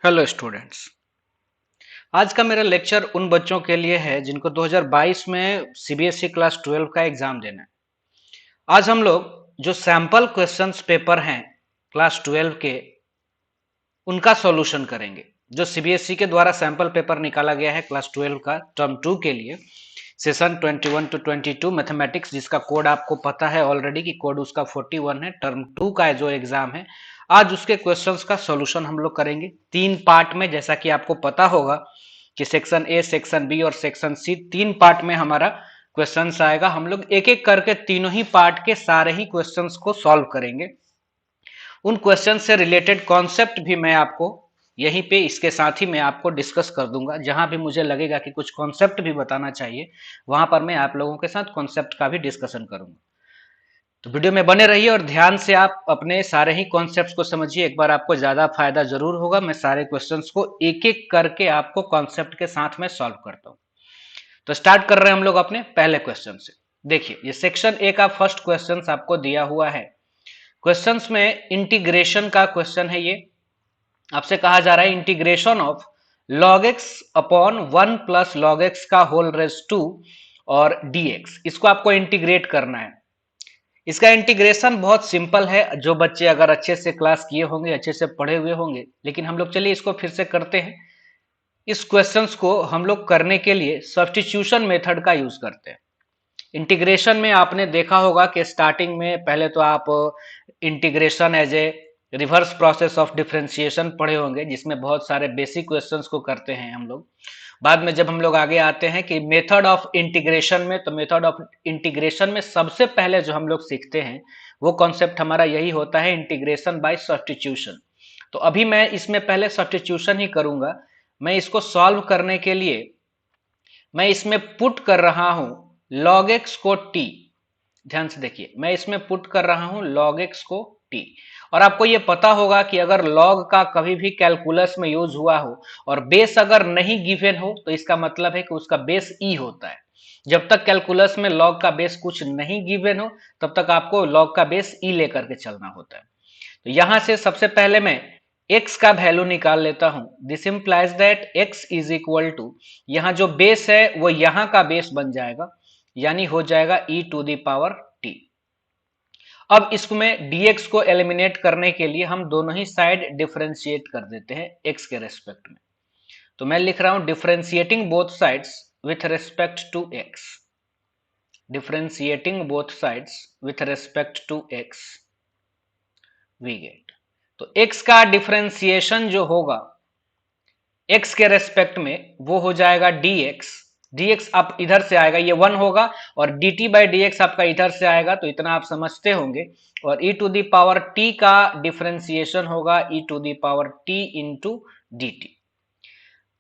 Hello students. आज का मेरा लेक्चर उन बच्चों के लिए है जिनको 2022 में सीबीएसई क्लास 12 का एग्जाम देना है। आज हम लोग जो सैंपल क्वेश्चंस पेपर हैं क्लास 12 के, उनका सॉल्यूशन करेंगे। जो सीबीएसई के द्वारा सैंपल पेपर निकाला गया है क्लास 12 का टर्म 2 के लिए, सेशन 21 टू 22 मैथमेटिक्स, जिसका कोड आपको पता है ऑलरेडी कि कोड उसका 41 है। टर्म 2 का जो एग्जाम है, आज उसके क्वेश्चंस का सॉल्यूशन हम लोग करेंगे 3 पार्ट में। जैसा कि आपको पता होगा कि सेक्शन ए, सेक्शन बी और सेक्शन सी 3 पार्ट में हमारा क्वेश्चंस आएगा। हम लोग एक एक करके तीनों ही पार्ट के सारे ही क्वेश्चंस को सॉल्व करेंगे। उन क्वेश्चन से रिलेटेड कॉन्सेप्ट भी मैं आपको यहीं पे इसके साथ ही मैं आपको डिस्कस कर दूंगा। जहां भी मुझे लगेगा कि कुछ कॉन्सेप्ट भी बताना चाहिए, वहां पर मैं आप लोगों के साथ कॉन्सेप्ट का भी डिस्कशन करूंगा। तो वीडियो में बने रहिए और ध्यान से आप अपने सारे ही कॉन्सेप्ट्स को समझिए। एक बार आपको ज्यादा फायदा जरूर होगा। मैं सारे क्वेश्चंस को एक एक करके आपको कॉन्सेप्ट के साथ में सॉल्व करता हूं। तो स्टार्ट कर रहे हैं हम लोग अपने पहले क्वेश्चन से। देखिए, ये सेक्शन ए का फर्स्ट क्वेश्चन आपको दिया हुआ है। क्वेश्चंस में इंटीग्रेशन का क्वेश्चन है। ये आपसे कहा जा रहा है integration of log x upon 1 plus log x का होल रेज 2 और dx, इसको आपको इंटीग्रेट करना है। इसका इंटीग्रेशन बहुत सिंपल है। जो बच्चे अगर अच्छे से क्लास किए होंगे, अच्छे से पढ़े हुए होंगे, लेकिन हम लोग चलिए इसको फिर से करते हैं। इस क्वेश्चंस को हम लोग करने के लिए सब्स्टिट्यूशन मेथड का यूज करते हैं। इंटीग्रेशन में आपने देखा होगा कि स्टार्टिंग में पहले तो आप integration as a reverse process of differentiation पढ़े होंगे, जिसमें बहुत सारे बेसिक क्वेश्चंस को करते हैं हम लोग। बाद में जब हम लोग आगे आते हैं कि मेथड ऑफ इंटीग्रेशन में, तो मेथड ऑफ इंटीग्रेशन में सबसे पहले जो हम लोग सीखते हैं वो कॉन्सेप्ट हमारा यही होता है, इंटीग्रेशन बाय सब्स्टिट्यूशन। तो अभी मैं इसमें पहले सब्स्टिट्यूशन ही करूंगा। मैं इसको सॉल्व करने के लिए मैं इसमें पुट कर रहा हूं log x को t। ध्यान से देखिए, मैं इसमें पुट कर रहा हूं log x को t। और आपको यह पता होगा कि अगर log का कभी भी कैलकुलस में यूज हुआ हो और बेस अगर नहीं गिवन हो, तो इसका मतलब है कि उसका बेस e होता है। जब तक कैलकुलस में log का बेस कुछ नहीं गिवन हो, तब तक आपको log का बेस e लेकर के चलना होता है। तो यहां से सबसे पहले मैं x का वैल्यू निकाल लेता हूं। This implies that x is equal to, यहां जो बेस है वो यहां का बेस बन जाएगा, यानी हो जाएगा e to the power t। अब इसमें dx को एलिमिनेट करने के लिए हम दोनों ही साइड डिफरेंशिएट कर देते हैं x के रेस्पेक्ट में। तो मैं लिख रहा हूं differentiating both sides with respect to x। Differentiating both sides with respect to x, we get. तो x का डिफरेंशिएशन जो होगा x के रेस्पेक्ट में, वो हो जाएगा dx। dx आप इधर से आएगा, ये 1 होगा, और dt बाई dx आपका इधर से आएगा, तो इतना आप समझते होंगे। और e to the power t का डिफरेंशिएशन होगा e to the power t into dt।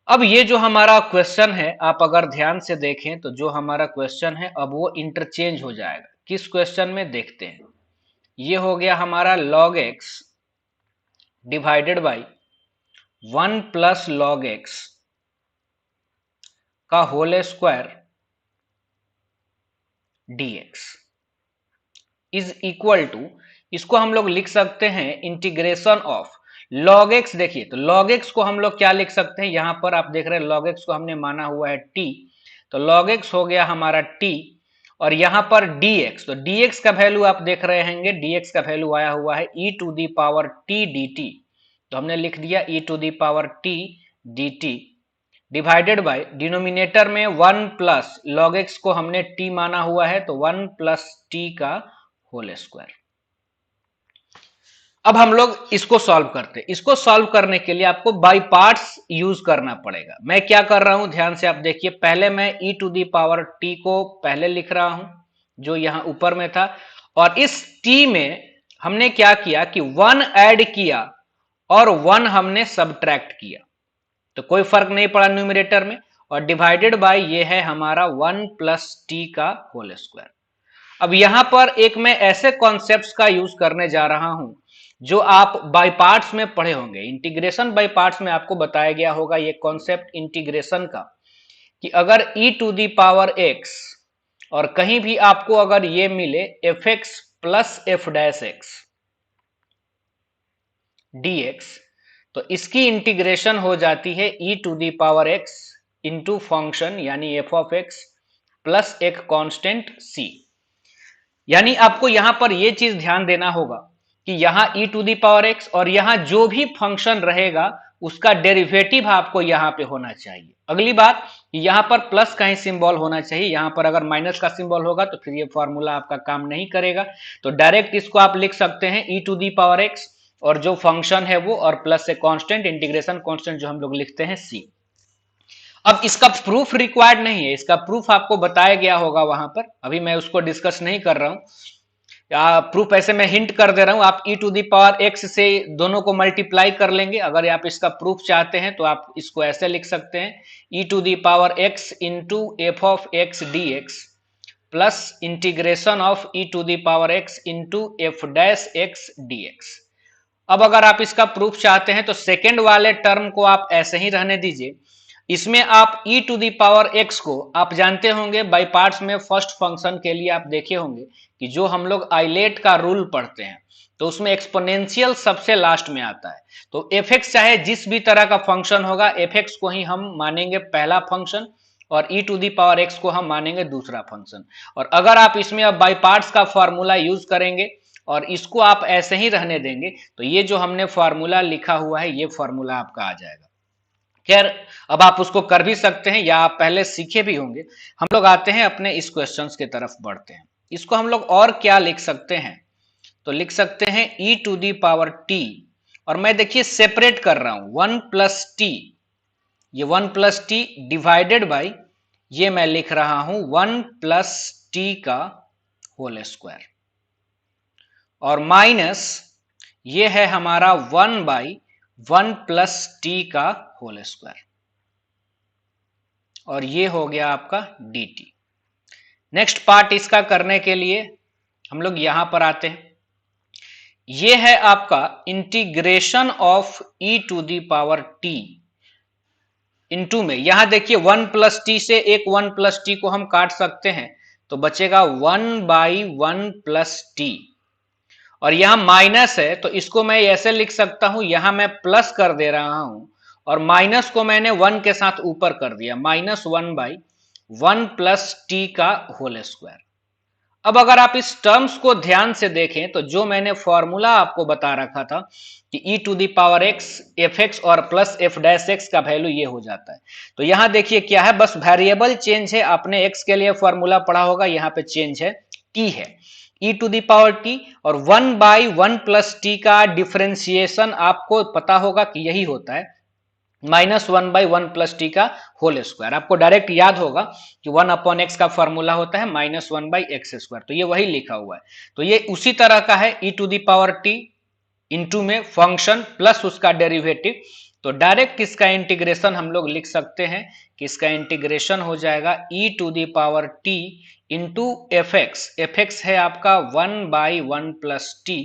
अब ये जो हमारा क्वेश्चन है, आप अगर ध्यान से देखें तो जो हमारा क्वेश्चन है अब वो इंटरचेंज हो जाएगा। किस क्वेश्चन में देखते हैं। ये हो गया हमारा log x divided by 1 plus log x का whole square dx is equal to, इसको हम लोग लिख सकते हैं इंटीग्रेशन ऑफ log x। देखिए, तो log x को हम लोग क्या लिख सकते हैं, यहां पर आप देख रहे हैं log x को हमने माना हुआ है t, तो log x हो गया हमारा t। और यहां पर dx, तो dx का वैल्यू आप देख रहे होंगे, dx का वैल्यू आया हुआ है e to the power t dt। तो हमने लिख दिया e to the power t dt divided by denominator में 1 प्लस log x को हमने t माना हुआ है, तो 1 प्लस t का होल स्क्वायर। अब हम लोग इसको सॉल्व करते हैं। इसको सॉल्व करने के लिए आपको बाई पार्ट्स यूज करना पड़ेगा। मैं क्या कर रहा हूं, ध्यान से आप देखिए। पहले मैं e to the power t को पहले लिख रहा हूं, जो यहां ऊपर में था, और इस t में हमने क्या किया कि 1 ऐड किया और 1 हमने सबट्रैक्ट किया, तो कोई फर्क नहीं पड़ा न्यूमरेटर में। और डिवाइडेड बाय ये है हमारा 1 प्लस टी का होल स्क्वायर। अब यहां पर एक मैं ऐसे कॉन्सेप्ट्स का यूज करने जा रहा हूं जो आप बाय पार्ट्स में पढ़े होंगे। इंटीग्रेशन बाय पार्ट्स में आपको बताया गया होगा ये कॉन्सेप्ट इंटीग्रेशन का, कि अगर e to the power x और कहीं भी आपको अगर ये मिले f x plus f dash x dx, तो इसकी इंटीग्रेशन हो जाती है e to the power x into function यानी f ऑफ x प्लस एक कांस्टेंट c। यानी आपको यहां पर यह चीज ध्यान देना होगा कि यहां e to the power x और यहां जो भी फंक्शन रहेगा उसका डेरिवेटिव आपको यहां पे होना चाहिए। अगली बात, यहां पर प्लस का ही सिंबल होना चाहिए, यहां पर अगर माइनस का सिंबल होगा तो फिर ये फॉर्मूला आपका काम नहीं करेगा। तो डायरेक्ट इसको आप लिख सकते हैं e to the power x और जो फंक्शन है वो और प्लस से कांस्टेंट, इंटीग्रेशन कांस्टेंट जो हम लोग लिखते हैं c। अब इसका प्रूफ रिक्वायर्ड नहीं है, इसका प्रूफ आपको बताया गया होगा वहां पर, अभी मैं उसको डिस्कस नहीं कर रहा हूं। प्रूफ ऐसे मैं हिंट कर दे रहा हूं, आप e to the power x से दोनों को मल्टीप्लाई कर लेंगे। अगर आप इसका प्रूफ चाहते हैं तो आप इसको ऐसे लिख सकते हैं, e to the power x into f of x d x plus integration of e to the power x into f dash x d x. अब अगर आप इसका प्रूफ चाहते हैं तो सेकेंड वाले टर्म को आप ऐसे ही रहने दीजिए। इसमें आप e to the power x को आप जानते होंगे बाई पार्ट्स में फर्स्ट फंक्शन के लिए आप देखे होंगे कि जो हम लोग आइलेट का रूल पढ़ते हैं तो उसमें एक्सपोनेंशियल सबसे लास्ट में आता है। तो fx चाहे जिस भी तरह का फंक्शन होगा, fx को ही हम मानेंगे पहला फंक्शन और e to the power x को हम मानेंगे दूसरा फंक्शन। और अगर आप इसमें अब बाई पार्ट्स का फॉर्मूला यूज करेंगे और इसको आप ऐसे ही रहने देंगे तो ये जो हमने फॉर्मूला लिखा हुआ है ये फॉर्मूला आपका आ जाएगा। खैर, अब आप उसको कर भी सकते हैं या आप पहले सीखे भी होंगे। हम लोग आते हैं अपने इस क्वेश्चंस की तरफ बढ़ते हैं। इसको हम लोग और क्या लिख सकते हैं, तो लिख सकते हैं e to the power t, और मैं देखिए सेपरेट कर रहा हूं 1 प्लस टी, ये 1 प्लस टी डिवाइडेड बाई ये मैं लिख रहा हूं 1 प्लस टी का होल स्क्वायर, और माइनस ये है हमारा 1 बाई 1 प्लस टी का होल स्क्वायर, और ये हो गया आपका dt। नेक्स्ट पार्ट इसका करने के लिए हम लोग यहां पर आते हैं। ये है आपका integration of e to the power t into में, यहां देखिए 1 प्लस टी से एक 1 प्लस टी को हम काट सकते हैं तो बचेगा 1 बाई 1 प्लस टी, और यहां माइनस है तो इसको मैं ऐसे लिख सकता हूं, यहां मैं प्लस कर दे रहा हूं और माइनस को मैंने 1 के साथ ऊपर कर दिया, माइनस 1 बाई 1 प्लस टी का होल स्क्वायर। अब अगर आप इस टर्म्स को ध्यान से देखें तो जो मैंने फॉर्मूला आपको बता रखा था कि e to the power x f x और प्लस एफ डैश एक्स का वैल्यू ये हो जाता है। तो यहां देखिए क्या है, बस वेरिएबल चेंज है। आपने x के लिए फॉर्मूला पढ़ा होगा, यहां पे चेंज है, t है, e to the power t, और 1 बाई 1 प्लस टी का डिफरेंशिएशन आपको पता होगा कि यही होता है माइनस 1 बाई 1 प्लस टी का होल स्क्वायर। आपको डायरेक्ट याद होगा कि 1 अपॉन एक्स का फॉर्मूला होता है माइनस 1 बाई एक्स स्क्वायर, तो ये वही लिखा हुआ है। तो ये उसी तरह का है, e to the power t into में फंक्शन प्लस उसका डेरिवेटिव। तो डायरेक्ट इसका इंटीग्रेशन हम लोग लिख सकते हैं कि इसका इंटीग्रेशन हो जाएगा e to the power t into f x है आपका 1 बाई 1 प्लस टी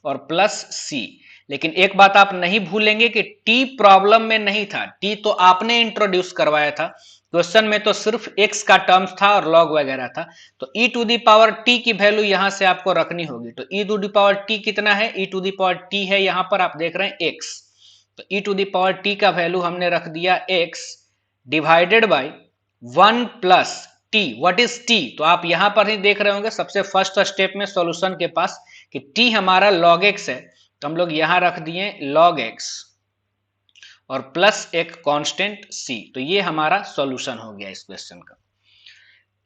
और प्लस सी। लेकिन एक बात आप नहीं भूलेंगे कि t प्रॉब्लम में नहीं था, t तो आपने इंट्रोड्यूस करवाया था, क्वेश्चन में तो सिर्फ x का टर्म्स था और लॉग वगैरह था। तो e to the power t की वैल्यू यहां से आपको रखनी होगी। तो e to the power t कितना है, e to the power t है यहां पर आप देख रहे हैं x, तो e to the power t का वैल्यू हमने रख दिया x divided by 1 plus t। What is t, तो आप यहां पर ही देख रहे होंगे सबसे फर्स्ट स्टेप में सॉल्यूशन के पास कि t हमारा log x है, तो हम लोग यहां रख दिए log x और प्लस एक कांस्टेंट c। तो ये हमारा सॉल्यूशन हो गया इस क्वेश्चन का।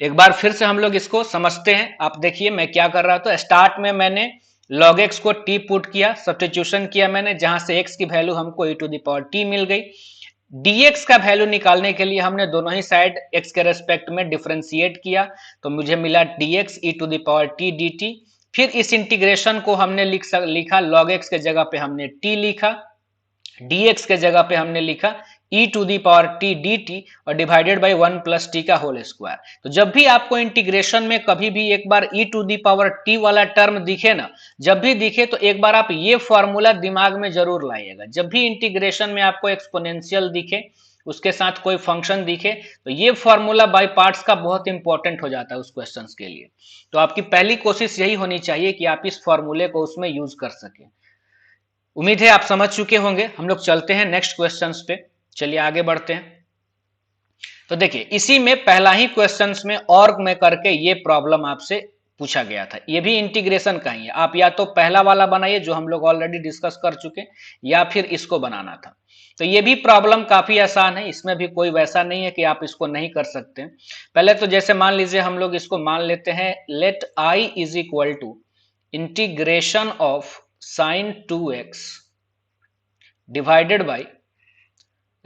एक बार फिर से हम लोग इसको समझते हैं। आप देखिए मैं क्या कर रहा था, स्टार्ट में मैंने log x को t पुट किया, सब्स्टिट्यूशन किया मैंने, जहां से x की वैल्यू हमको e to the power t मिल गई। dx का वैल्यू निकालने के लिए हमने दोनों ही साइड x के रेस्पेक्ट में डिफरेंशिएट किया, तो मुझे मिला dx e to the power t dt। फिर इस इंटीग्रेशन को हमने लिखा log x के जगह पे हमने t लिखा, dx के जगह पे हमने लिखा e to the power t dt और डिवाइडेड बाई 1 प्लस टी का होल स्क्वायर। तो जब भी आपको इंटीग्रेशन में कभी भी एक बार e to the power t वाला टर्म दिखे ना, जब भी दिखे तो एक बार आप ये फॉर्मूला दिमाग में जरूर लाइएगा। जब भी इंटीग्रेशन में आपको एक्सपोनेंशियल दिखे, उसके साथ कोई फंक्शन दिखे, तो ये फॉर्मूला बाय पार्ट्स का बहुत इंपॉर्टेंट हो जाता है उस क्वेश्चंस के लिए। तो आपकी पहली कोशिश यही होनी चाहिए कि आप इस फॉर्मूले को उसमें यूज कर सकें। उम्मीद है आप समझ चुके होंगे। हम लोग चलते हैं नेक्स्ट क्वेश्चंस पे। चलिए आगे बढ़ते हैं। तो देखिए इसी में पहला ही क्वेश्चंस में और में करके ये प्रॉब्लम आपसे पूछा गया था। ये भी इंटीग्रेशन का ही है। आप या तो पहला वाला बनाइए जो हम लोग ऑलरेडी डिस्कस कर चुके, या फिर इसको बनाना था। तो ये भी प्रॉब्लम काफी आसान है, इसमें भी कोई वैसा नहीं है कि आप इसको नहीं कर सकते। पहले तो जैसे मान लीजिए हम लोग इसको मान लेते हैं, let I is equal to integration of sine 2x divided by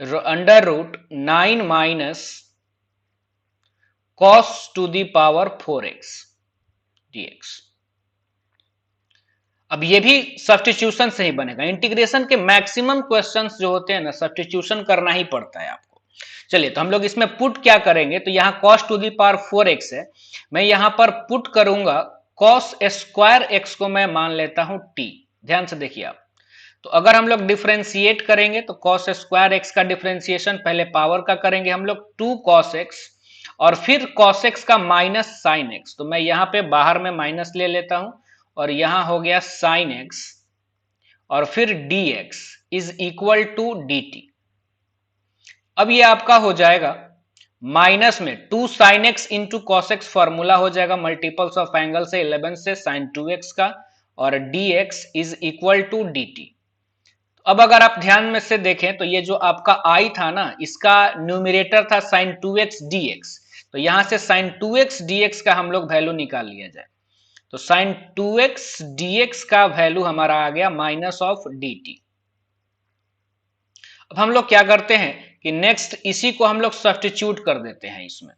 under root 9 minus cos to the power 4x dx। अब ये भी सब्स्टिट्यूशन से ही बनेगा। इंटीग्रेशन के मैक्सिमम क्वेश्चंस जो होते हैं ना, सब्स्टिट्यूशन करना ही पड़ता है आपको। चलिए तो हम लोग इसमें पुट क्या करेंगे, तो यहां cos to the power 4x है, मैं यहां पर पुट करूंगा cos स्क्वायर x को मैं मान लेता हूं t। ध्यान से देखिए आप, तो अगर हम लोग डिफ्रेंशिएट करेंगे तो cos स्क्वायर x का डिफ्रेंशिएशन पहले पावर का करेंगे हम लोग 2 cos x, और फिर cos x का माइनस साइन x। तो मैं यहां पे बाहर में माइनस ले लेता हूं, और यहां हो गया साइन x, और फिर dx is equal to dt। अब ये आपका हो जाएगा माइनस में 2 sine x into cos x, formula हो जाएगा मल्टीपल्स ऑफ एंगल से 11 से साइन 2x का, और dx is equal to dt। अब अगर आप ध्यान में से देखें तो ये जो आपका i था ना, इसका न्यूमिरेटर था sin 2x dx, तो यहां से sin 2x dx का हम लोग वैल्यू निकाल लिया जाए। तो sin 2x dx का वैल्यू हमारा आ गया माइनस ऑफ dt। अब हम लोग क्या करते हैं कि नेक्स्ट इसी को हम लोग सब्स्टिट्यूट कर देते हैं इसमें।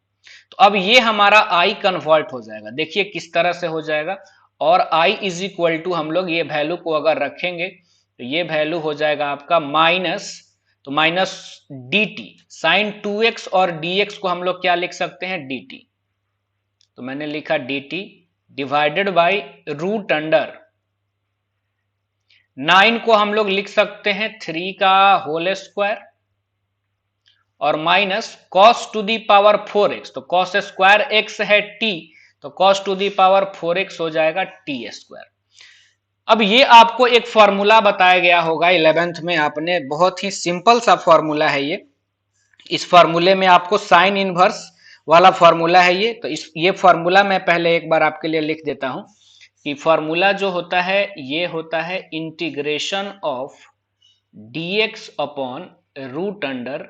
तो अब ये हमारा i कन्वर्ट हो जाएगा। देखिए किस तरह से हो जाएगा, और i इज इक्वल टू हम लोग ये वैल्यू को अगर रखेंगे तो ये वैल्यू हो जाएगा आपका माइनस, तो माइनस dt साइन 2x, और dx को हम लोग क्या लिख सकते हैं dt। तो मैंने लिखा dt divided by root under 9 को हम लोग लिख सकते हैं 3 का होल स्क्वायर, और minus cos to the power 4x, तो cos स्क्वायर x है t, तो cos to the power 4x हो जाएगा t स्क्वायर। अब ये आपको एक फॉर्मूला बताया गया होगा 11th में, आपने बहुत ही सिंपल सा फॉर्मूला है ये। इस फॉर्मूले में आपको साइन इनवर्स वाला फॉर्मूला है ये। तो ये फॉर्मूला मैं पहले एक बार आपके लिए लिख देता हूं कि फॉर्मूला जो होता है ये होता है integration of dx upon root under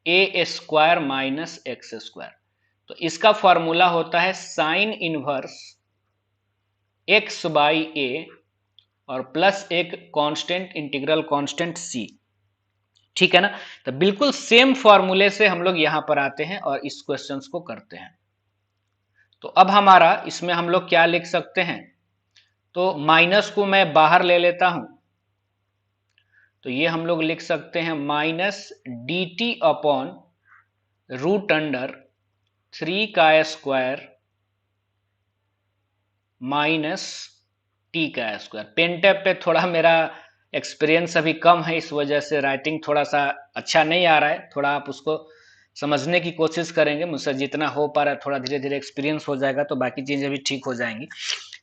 a square minus x square. तो इसका फॉर्मूला होता है sine inverse x by a और प्लस एक कांस्टेंट, इंटीग्रल कांस्टेंट c। ठीक है ना। तो बिल्कुल सेम फॉर्मूले से हम लोग यहां पर आते हैं और इस क्वेश्चन को करते हैं। तो अब हमारा इसमें हम लोग क्या लिख सकते हैं, तो माइनस को मैं बाहर ले लेता हूं, तो ये हम लोग लिख सकते हैं minus d t upon root under 3 का स्क्वायर माइनस टी का स्क्वायर। पेन टैब पे थोड़ा मेरा एक्सपीरियंस अभी कम है, इस वजह से राइटिंग थोड़ा सा अच्छा नहीं आ रहा है। थोड़ा आप उसको समझने की कोशिश करेंगे, मुझसे जितना हो पा रहा है, थोड़ा धीरे धीरे एक्सपीरियंस हो जाएगा तो बाकी चीजें भी ठीक हो जाएंगी।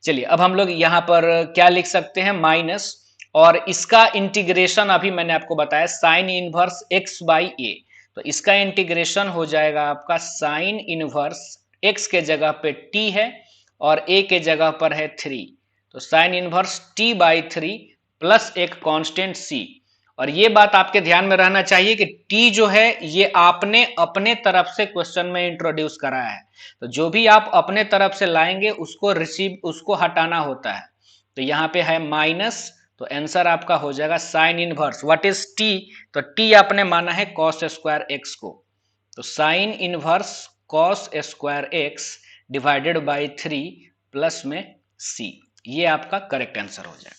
चलिए अब हम लोग यहाँ पर क्या लिख सकते हैं, माइनस, और इसका इंटीग्रेशन अभी मैंने आपको बताया साइन इनवर्स एक्स बाई ए। तो इसका इंटीग्रेशन हो जाएगा आपका साइन इनवर्स एक्स के जगह पे टी है और ए के जगह पर है 3, तो sine inverse T by 3 plus एक कांस्टेंट सी। और ये बात आपके ध्यान में रहना चाहिए कि टी जो है ये आपने अपने तरफ से क्वेश्चन में इंट्रोड्यूस कराया है, तो जो भी आप अपने तरफ से लाएंगे उसको हटाना होता है। तो यहाँ पे है माइनस, तो आंसर आपका हो जाएगा sine inverse what is T, तो टी आपने माना है कॉस स्क्वायर एक्स को, तो sine inverse cos square x divided by 3 plus में सी। ये आपका करेक्ट आंसर हो जाएगा।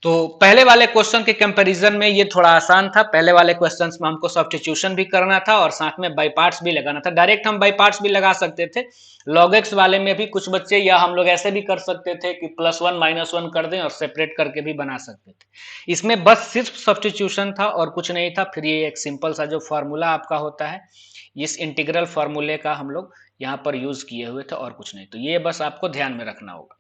तो पहले वाले क्वेश्चन के कंपैरिजन में ये थोड़ा आसान था। पहले वाले क्वेश्चंस में हमको सब्स्टिट्यूशन भी करना था और साथ में बाई पार्ट्स भी लगाना था। डायरेक्ट हम बाई पार्ट्स भी लगा सकते थे। लॉग एक्स वाले में भी कुछ बच्चे, या हम लोग ऐसे भी कर सकते थे कि +1 -1 कर दें और सेपरेट करके भी बना सकते थे। इसमें बस सिर्फ सब्स्टिट्यूशन था और कुछ नहीं था। फिर ये एक सिंपल सा जो फॉर्मूला आपका होता है, इस इंटीग्रल फॉर्मूले का हम लोग यहां पर यूज किए हुए थे और कुछ नहीं। तो ये बस आपको ध्यान में रखना होगा।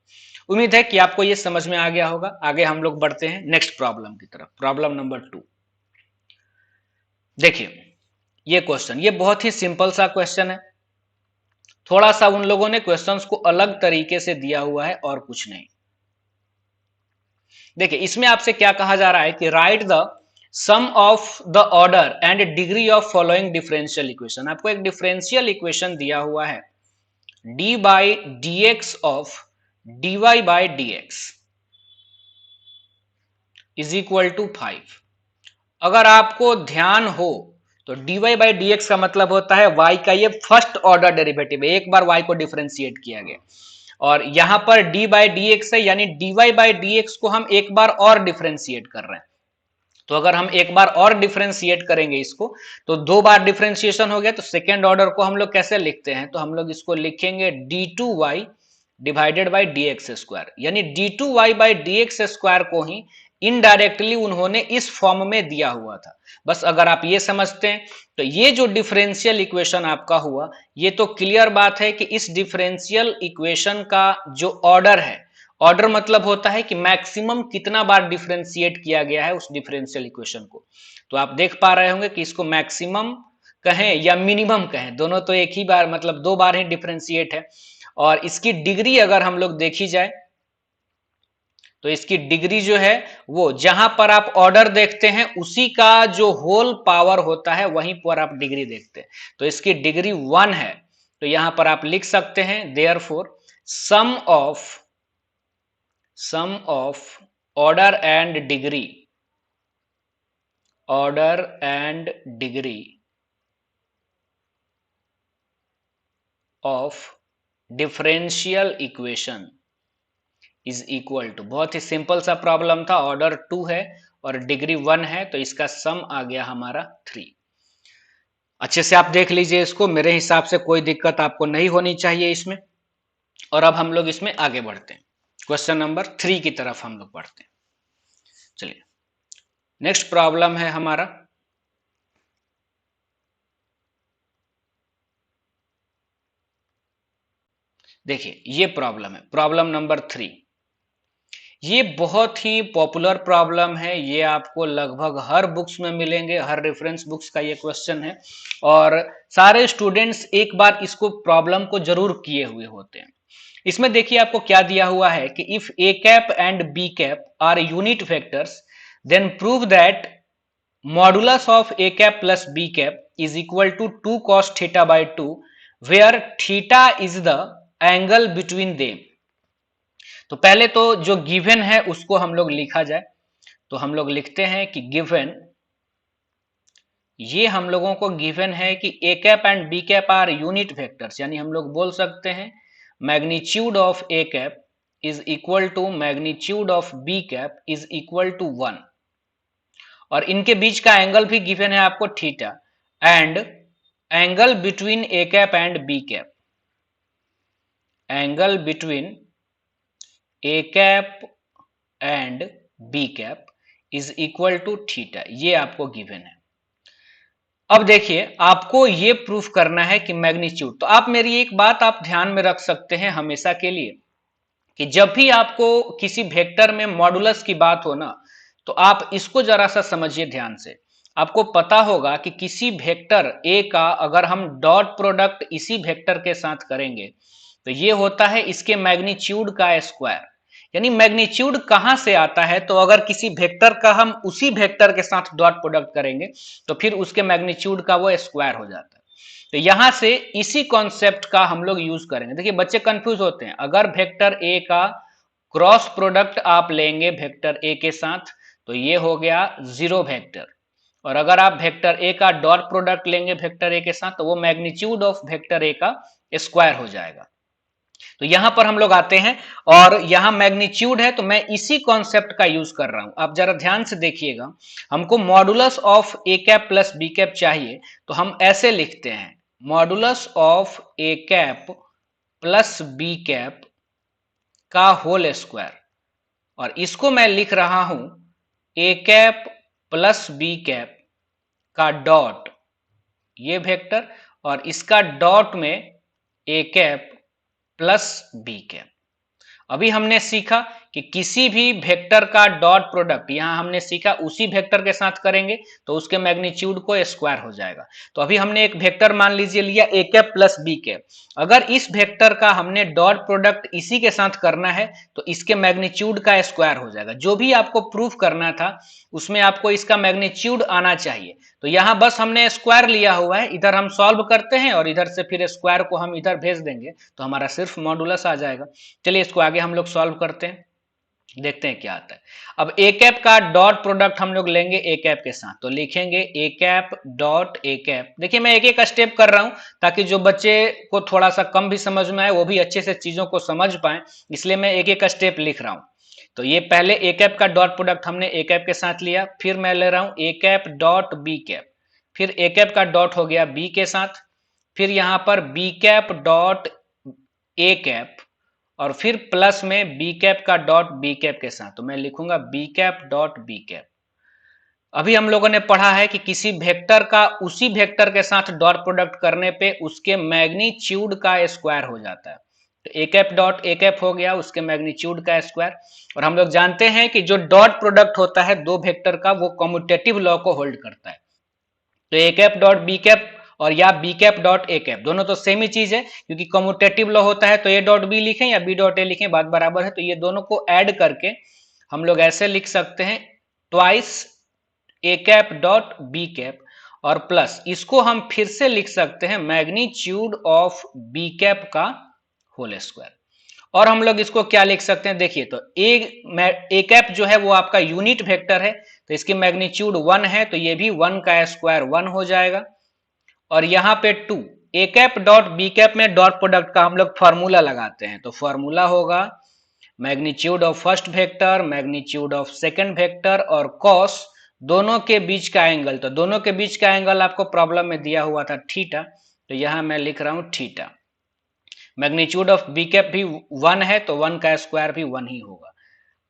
उम्मीद है कि आपको ये समझ में आ गया होगा। आगे हम लोग बढ़ते हैं नेक्स्ट प्रॉब्लम की तरफ। प्रॉब्लम नंबर 2 देखिए, ये क्वेश्चन ये बहुत ही सिंपल सा क्वेश्चन है। थोड़ा सा उन लोगों ने क्वेश्चंस को अलग तरीके से दिया हुआ है और कुछ नहीं। देखिए, इसमें आपसे क्या कहा जा रहा है कि write the sum of the order and degree of following differential equation. आपको एक डिफरेंशियल इक्वेशन दिया हुआ है, d by d x of d y by d x is equal to 5। अगर आपको ध्यान हो तो dy बाई डी एक्स का मतलब होता है y का ये फर्स्ट ऑर्डर डेरिवेटिव है, एक बार y को डिफरेंशिएट किया गया। और यहां पर d बाई डी एक्स है, यानी dy बाई डी एक्स को हम एक बार और डिफरेंशिएट कर रहे हैं। तो अगर हम एक बार और डिफरेंशिएट करेंगे इसको, तो 2 बार डिफरेंशिएशन हो गया। तो सेकेंड ऑर्डर को हम लोग कैसे लिखते हैं, तो हम लोग इसको लिखेंगे d2y divided by d x square, यानी d2y by d x square को ही इनडायरेक्टली उन्होंने इस फॉर्म में दिया हुआ था। बस अगर आप ये समझते हैं तो ये जो डिफरेंशियल इक्वेशन आपका हुआ, ये तो क्लियर बात है कि इस डिफरेंशियल इक्वेशन का जो ऑर्डर है, ऑर्डर मतलब होता है कि मैक्सिमम कितना बार डिफरेंशिएट किया गया है उस डिफरेंशियल इक्वेशन को। तो आप देख पा रहे होंगे कि इसको मैक्सिमम कहें या मिनिमम कहें, दोनों तो एक ही बार मतलब 2 बार ही डिफरेंशिएट है। और इसकी डिग्री अगर हम लोग देखी जाए तो इसकी डिग्री जो है वो जहां पर आप ऑर्डर देखते हैं उसी का जो होल पावर होता है वहीं पर आप डिग्री देखते हैं। तो इसकी डिग्री 1 है। तो यहां पर आप लिख सकते हैं therefore sum of order and degree of differential equation is equal to, बहुत ही सिंपल सा प्रॉब्लम था, ऑर्डर 2 है और डिग्री 1 है, तो इसका सम आ गया हमारा 3। अच्छे से आप देख लीजिए इसको, मेरे हिसाब से कोई दिक्कत आपको नहीं होनी चाहिए इसमें। और अब हम लोग इसमें आगे बढ़ते हैं, क्वेश्चन नंबर 3 की तरफ हम लोग बढ़ते हैं। चलिए, नेक्स्ट प्रॉब्लम है हमारा, देखिए ये प्रॉब्लम है, प्रॉब्लम नंबर 3। ये बहुत ही पॉपुलर प्रॉब्लम है, ये आपको लगभग हर बुक्स में मिलेंगे, हर रेफरेंस बुक्स का ये क्वेश्चन है और सारे स्टूडेंट्स एक बार इसको प्रॉब्लम को जरूर किए हुए होते हैं। इसमें देखिए आपको क्या दिया हुआ है कि if a cap and B cap are unit vectors then prove that modulus of A cap plus B cap is equal to 2 cos theta by 2 where theta is the angle between them. तो पहले तो जो given है उसको हम लोग लिखा जाए, तो हम लोग लिखते हैं कि गिवन, ये हम लोगों को गिवन है कि A cap and B cap are unit vectors, यानी हम लोग बोल सकते हैं magnitude of A cap is equal to magnitude of B cap is equal to 1। और इनके बीच का एंगल भी गिवन है आपको theta, and angle between a cap and B cap, angle between a cap and B cap is equal to theta, ये आपको given है। अब देखिए आपको ये प्रूफ करना है कि मैग्नीट्यूड, तो आप मेरी एक बात आप ध्यान में रख सकते हैं हमेशा के लिए कि जब भी आपको किसी वेक्टर में मॉडुलस की बात हो ना, तो आप इसको जरा सा समझिए ध्यान से। आपको पता होगा कि किसी वेक्टर ए का अगर हम डॉट प्रोडक्ट इसी वेक्टर के साथ करेंगे तो ये होता है इसके मैग्नीट्यूड का स्क्वायर। यानी मैग्नीट्यूड कहां से आता है, तो अगर किसी वेक्टर का हम उसी वेक्टर के साथ डॉट प्रोडक्ट करेंगे तो फिर उसके मैग्नीट्यूड का वो स्क्वायर हो जाता है। तो यहां से इसी कॉन्सेप्ट का हम लोग यूज करेंगे। देखिए बच्चे कंफ्यूज होते हैं, अगर वेक्टर ए का क्रॉस प्रोडक्ट आप लेंगे वेक्टर ए के साथ तो ये हो गया जीरो वेक्टर, और अगर आप वेक्टर ए का डॉट प्रोडक्ट लेंगे वेक्टर ए के साथ तो वो मैग्नीट्यूड ऑफ वेक्टर ए का स्क्वायर हो जाएगा। तो यहां पर हम लोग आते हैं और यहां मैग्नीट्यूड है तो मैं इसी कॉन्सेप्ट का यूज कर रहा हूं। आप जरा ध्यान से देखिएगा, हमको modulus of A cap plus B cap चाहिए, तो हम ऐसे लिखते हैं modulus of A cap plus B cap का होल स्क्वायर, और इसको मैं लिख रहा हूं a cap plus B cap का डॉट, ये वेक्टर, और इसका डॉट में a cap plus B cap. अभी हमने सीखा कि किसी भी वेक्टर का डॉट प्रोडक्ट, यहां हमने सीखा उसी वेक्टर के साथ करेंगे तो उसके मैग्नीट्यूड को स्क्वायर हो जाएगा। तो अभी हमने एक वेक्टर मान लीजिए लिया ए कैप प्लस बी कैप, अगर इस वेक्टर का हमने डॉट प्रोडक्ट इसी के साथ करना है तो इसके मैग्नीट्यूड का स्क्वायर हो जाएगा। जो भी आपको प्रूफ करना था उसमें आपको इसका मैग्नीट्यूड आना चाहिए। तो यहां बस हमने स्क्वायर लिया हुआ है, इधर हम सॉल्व करते हैं और इधर से फिर स्क्वायर को हम इधर भेज देंगे तो हमारा सिर्फ मॉडुलस आ जाएगा। चलिए इसको आगे हम लोग सॉल्व करते हैं, देखते हैं क्या आता है। अब ए कैप का डॉट प्रोडक्ट हम लोग लेंगे ए कैप के साथ, तो लिखेंगे ए कैप डॉट ए कैप। देखिए मैं एक एक स्टेप कर रहा हूं ताकि जो बच्चे को थोड़ा सा कम भी समझ में आए वो भी अच्छे से चीजों को समझ पाए, इसलिए मैं एक एक स्टेप लिख रहा हूं। तो ये पहले ए कैप का डॉट प्रोडक्ट हमने ए कैप के साथ लिया, फिर मैं ले रहा हूं a cap dot b cap, फिर ए कैप का डॉट हो गया बी के साथ, फिर यहां पर b cap dot a cap, और फिर प्लस में बी कैप का डॉट बी कैप के साथ, तो मैं लिखूंगा b cap dot b cap. अभी हम लोगों ने पढ़ा है कि किसी वेक्टर का उसी वेक्टर के साथ डॉट प्रोडक्ट करने पे उसके मैग्नीट्यूड का स्क्वायर हो जाता है। तो a cap dot a cap हो गया उसके मैग्नीट्यूड का स्क्वायर। और हम लोग जानते हैं कि जो डॉट प्रोडक्ट होता है दो वेक्टर का वो कम्यूटेटिव लॉ को होल्ड करता है। तो a cap dot b cap और या b cap dot a cap दोनों तो सेम ही चीज है, क्योंकि कम्यूटेटिव लॉ होता है तो ए डॉट बी लिखें या बी डॉट ए लिखें बात बराबर है। तो ये दोनों को ऐड करके हम लोग ऐसे लिख सकते हैं ट्वाइस ए कैप डॉट बी कैप, और प्लस इसको हम फिर से लिख सकते हैं मैग्नीट्यूड ऑफ बी कैप का होल स्क्वायर। और हम लोग इसको क्या लिख सकते हैं, देखिए तो ए कैप जो है वो आपका यूनिट वेक्टर है तो इसकी मैग्नीट्यूड 1 है, तो ये भी 1 का स्क्वायर 1 हो जाएगा। और यहां पे 2 ए कैप डॉट बी कैप में डॉट प्रोडक्ट का हम लोग फॉर्मूला लगाते हैं, तो फॉर्मूला होगा magnitude of first vector magnitude of second vector और कॉस दोनों के बीच का एंगल। तो दोनों के बीच का एंगल आपको प्रॉब्लम में दिया हुआ था थीटा, तो यहां मैं लिख रहा हूं theta. Magnitude of B cap भी 1 है तो 1 का स्क्वायर भी 1 ही होगा।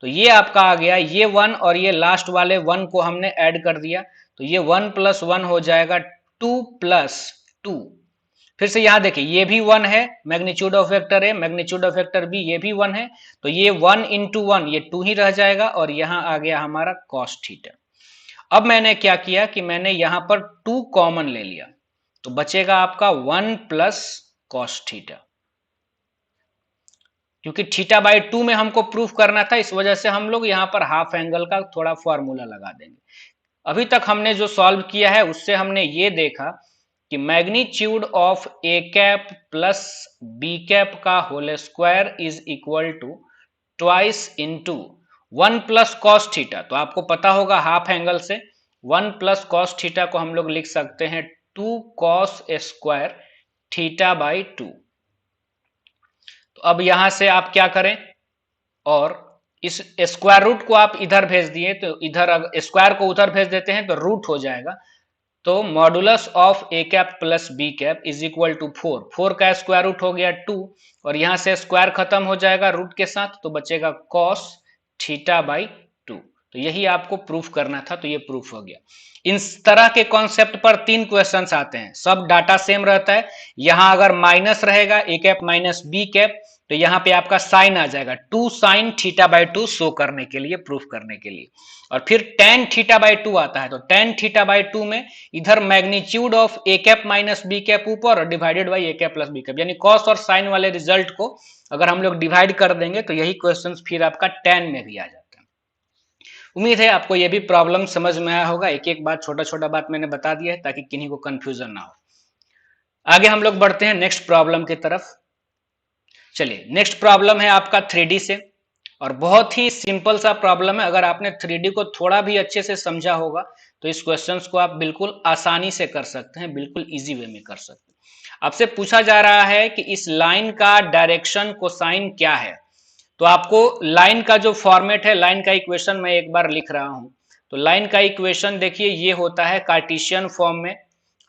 तो ये आपका आ गया, ये 1 और ये लास्ट वाले 1 को हमने ऐड कर दिया, तो ये 1 प्लस 1 हो जाएगा 2 प्लस 2। फिर से यहां देखिए ये भी 1 है, मैग्नीट्यूड ऑफ वेक्टर है, मैग्नीट्यूड ऑफ वेक्टर बी ये भी 1 है, तो ये 1 इंटू 1 ये 2 ही रह जाएगा और यहां आ गया हमारा कॉस थीटा। अब मैंने क्या किया कि मैंने यहां पर 2 कॉमन ले लिया, तो बचेगा आपका 1 प्लस कॉस थीटा। क्योंकि थीटा बाई 2 में हमको प्रूफ करना था, इस वजह से हम लोग यहां पर हाफ एंगल का थोड़ा फॉर्मूला लगा देंगे। अभी तक हमने जो सॉल्व किया है उससे हमने ये देखा कि magnitude of A cap plus B cap का whole square is equal to twice into 1 plus cos theta. तो आपको पता होगा हाफ एंगल से 1 प्लस कॉस थीटा को हम लोग लिख सकते हैं 2 कॉस स्क्वायर थीटा बाई 2। तो अब यहां से आप क्या करें, और इस स्क्वायर रूट को आप इधर भेज दिए तो इधर स्क्वायर को उधर भेज देते हैं तो रूट हो जाएगा। तो modulus of A cap plus B cap is equal to 4, 4 का स्क्वायर रूट हो गया 2, और यहां से स्क्वायर खत्म हो जाएगा रूट के साथ तो बचेगा कॉस थीटा बाई 2। तो यही आपको प्रूफ करना था, तो ये प्रूफ हो गया। इन तरह के कॉन्सेप्ट पर 3 क्वेश्चंस आते हैं, सब डाटा सेम रहता है। यहां अगर माइनस रहेगा ए कैप माइनस बी कैप तो यहां पे आपका साइन आ जाएगा 2 साइन थीटा बाई 2 शो करने के लिए, प्रूफ करने के लिए। और फिर टेन थीटा बाई 2 आता है, तो टेन थीटा बाई 2 में इधर magnitude of A cap minus b cap ऊपर और divided by a cap plus B cap, यानी कॉस और साइन वाले रिजल्ट को अगर हम लोग डिवाइड कर देंगे तो यही क्वेश्चन फिर आपका टेन में भी आ जाता है। उम्मीद है आपको यह भी प्रॉब्लम समझ में आया होगा, एक एक बात छोटा छोटा बात मैंने बता दिया है ताकि किन्हीं को कंफ्यूजन ना हो। आगे हम लोग बढ़ते हैं नेक्स्ट प्रॉब्लम की तरफ। चलिए नेक्स्ट प्रॉब्लम है आपका 3D से, और बहुत ही सिंपल सा प्रॉब्लम है। अगर आपने 3D को थोड़ा भी अच्छे से समझा होगा तो इस क्वेश्चंस को आप बिल्कुल आसानी से कर सकते हैं, बिल्कुल इजी वे में कर सकते हैं। आपसे पूछा जा रहा है कि इस लाइन का डायरेक्शन कोसाइन क्या है। तो आपको लाइन का जो फॉर्मेट है, लाइन का इक्वेशन मैं एक बार लिख रहा हूं। तो लाइन का इक्वेशन देखिए ये होता है कार्टेशियन फॉर्म में,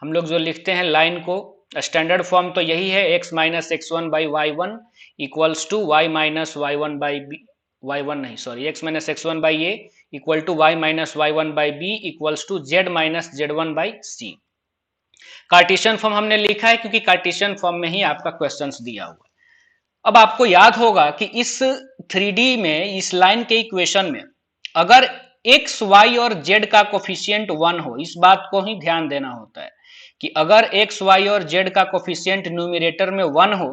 हम लोग जो लिखते हैं लाइन को, स्टैंडर्ड फॉर्म तो यही है x minus x one by y one equals to y minus y one by b, y one नहीं sorry, x minus x one by a equal to y minus y one by b equals to z minus z one by c. Cartesian form हमने लिखा है क्योंकि Cartesian form में ही आपका questions दिया हुआ है। अब आपको याद होगा कि इस 3D में इस लाइन के इक्वेशन में अगर एक्स वाई और जेड का कोफिशियंट 1 हो, इस बात को ही ध्यान देना होता है कि अगर एक्स वाई और जेड का कोफिशियंट न्यूमिरेटर में 1 हो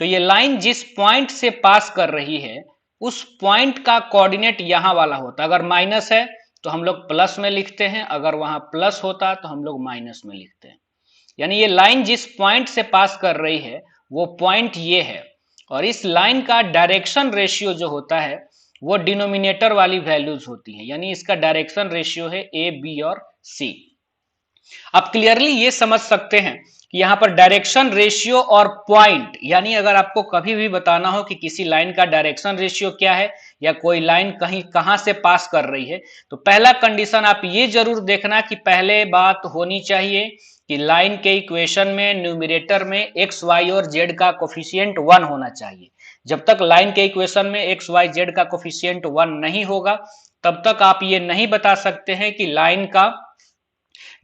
तो ये लाइन जिस पॉइंट से पास कर रही है उस पॉइंट का कोऑर्डिनेट यहां वाला होता है। अगर माइनस है तो हम लोग प्लस में लिखते हैं, अगर वहां प्लस होता तो हम लोग माइनस में लिखते हैं। यानी ये लाइन जिस पॉइंट से पास कर रही है वो पॉइंट ये है, और इस लाइन का डायरेक्शन रेशियो जो होता है वो डिनोमिनेटर वाली वैल्यूज होती है, यानी इसका डायरेक्शन रेशियो है ए बी और सी। आप क्लियरली ये समझ सकते हैं कि यहां पर डायरेक्शन रेशियो और पॉइंट, यानी अगर आपको कभी भी बताना हो कि किसी लाइन का डायरेक्शन रेशियो क्या है या कोई लाइन कहीं कहां से पास कर रही है, तो पहला कंडीशन आप ये जरूर देखना कि पहले बात होनी चाहिए कि लाइन के इक्वेशन में न्यूमिरेटर में एक्स वाई और जेड का कोफिशियंट 1 होना चाहिए। जब तक लाइन के इक्वेशन में एक्स वाई जेड का कोफिशियंट 1 नहीं होगा तब तक आप ये नहीं बता सकते हैं कि लाइन का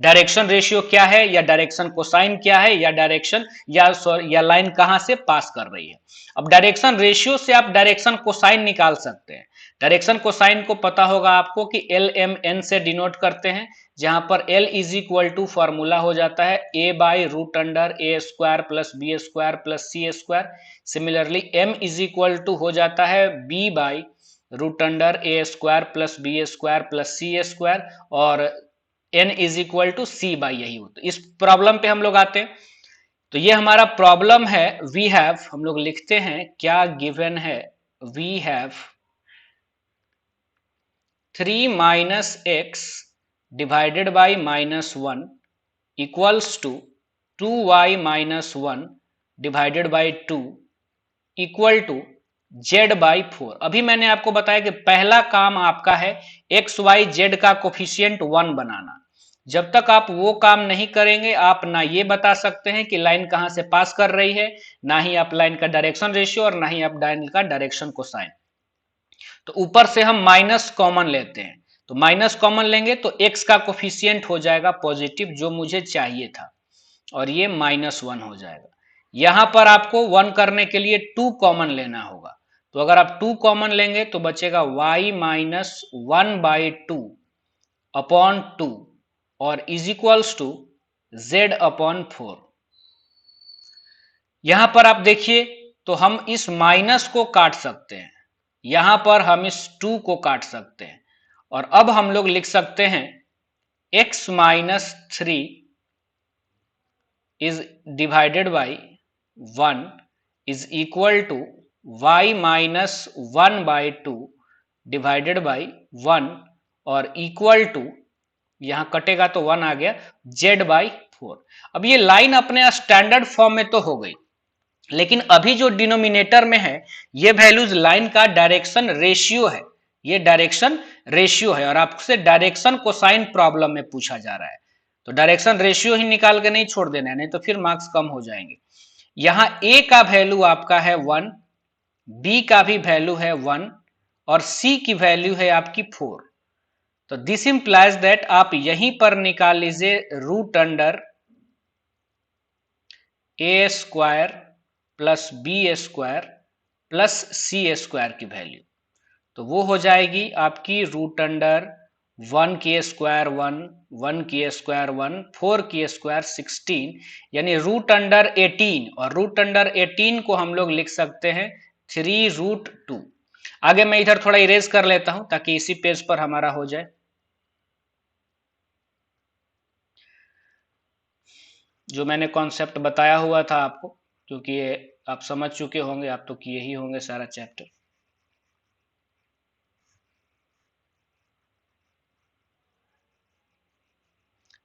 डायरेक्शन रेशियो क्या है या डायरेक्शन कोसाइन क्या है या डायरेक्शन या लाइन कहां से पास कर रही है। अब डायरेक्शन रेशियो से आप डायरेक्शन कोसाइन निकाल सकते हैं। डायरेक्शन कोसाइन को पता होगा आपको कि एल एम एन से डिनोट करते हैं, जहां पर l is equal to formula हो जाता है a by root under a square plus B square plus C square. Similarly m is equal to हो जाता है b by root under a square plus B square plus C square, और n is equal to c by, यही होता है। इस problem पे हम लोग आते हैं, तो ये हमारा प्रॉब्लम है। वी हैव, हम लोग लिखते हैं क्या गिवन है, we have 3 minus x divided by minus 1 equals to 2y minus 1 divided by 2 equal to z by 4। अभी मैंने आपको बताया कि पहला काम आपका है एक्स वाई जेड का कोफिशियंट 1 बनाना। जब तक आप वो काम नहीं करेंगे आप ना ये बता सकते हैं कि लाइन कहां से पास कर रही है, ना ही आप लाइन का डायरेक्शन रेशियो, और ना ही आप लाइन का डायरेक्शन कोसाइन। तो ऊपर से हम माइनस कॉमन लेते हैं, तो माइनस कॉमन लेंगे तो एक्स का कोफिशियंट हो जाएगा पॉजिटिव जो मुझे चाहिए था, और ये -1 हो जाएगा। यहां पर आपको 1 करने के लिए 2 कॉमन लेना होगा, तो अगर आप 2 कॉमन लेंगे तो बचेगा y माइनस 1 बाई 2 अपॉन 2 और is equals to z upon 4। यहां पर आप देखिए तो हम इस माइनस को काट सकते हैं, यहां पर हम इस 2 को काट सकते हैं, और अब हम लोग लिख सकते हैं x minus 3 is divided by 1 is equal to y minus 1 by 2 divided by 1 और equal to, यहां कटेगा तो 1 आ गया, z by 4। अब ये लाइन अपने स्टैंडर्ड फॉर्म में तो हो गई, लेकिन अभी जो डिनोमिनेटर में है ये वैल्यूज लाइन का डायरेक्शन रेशियो है, ये डायरेक्शन रेशियो है, और आपसे डायरेक्शन कोसाइन प्रॉब्लम में पूछा जा रहा है, तो डायरेक्शन रेशियो ही निकाल के नहीं छोड़ देना है, नहीं तो फिर मार्क्स कम हो जाएंगे। यहां ए का वैल्यू आपका है 1, बी का भी वैल्यू है 1 और सी की वैल्यू है आपकी 4। तो दिस इंप्लाइज दैट आप यहीं पर निकाल लीजिए root under a square plus B square plus C square की वैल्यू, तो वो हो जाएगी आपकी रूट अंडर 1 की स्क्वायर 1, 1 की स्क्वायर 1, 4 की स्क्वायर 16, यानी रूट अंडर 18, और रूट अंडर 18 को हम लोग लिख सकते हैं 3 रूट 2। आगे मैं इधर थोड़ा इरेज कर लेता हूं ताकि इसी पेज पर हमारा हो जाए। जो मैंने कॉन्सेप्ट बताया हुआ था आपको, क्योंकि ये आप समझ चुके होंगे, आप तो किए ही होंगे सारा चैप्टर।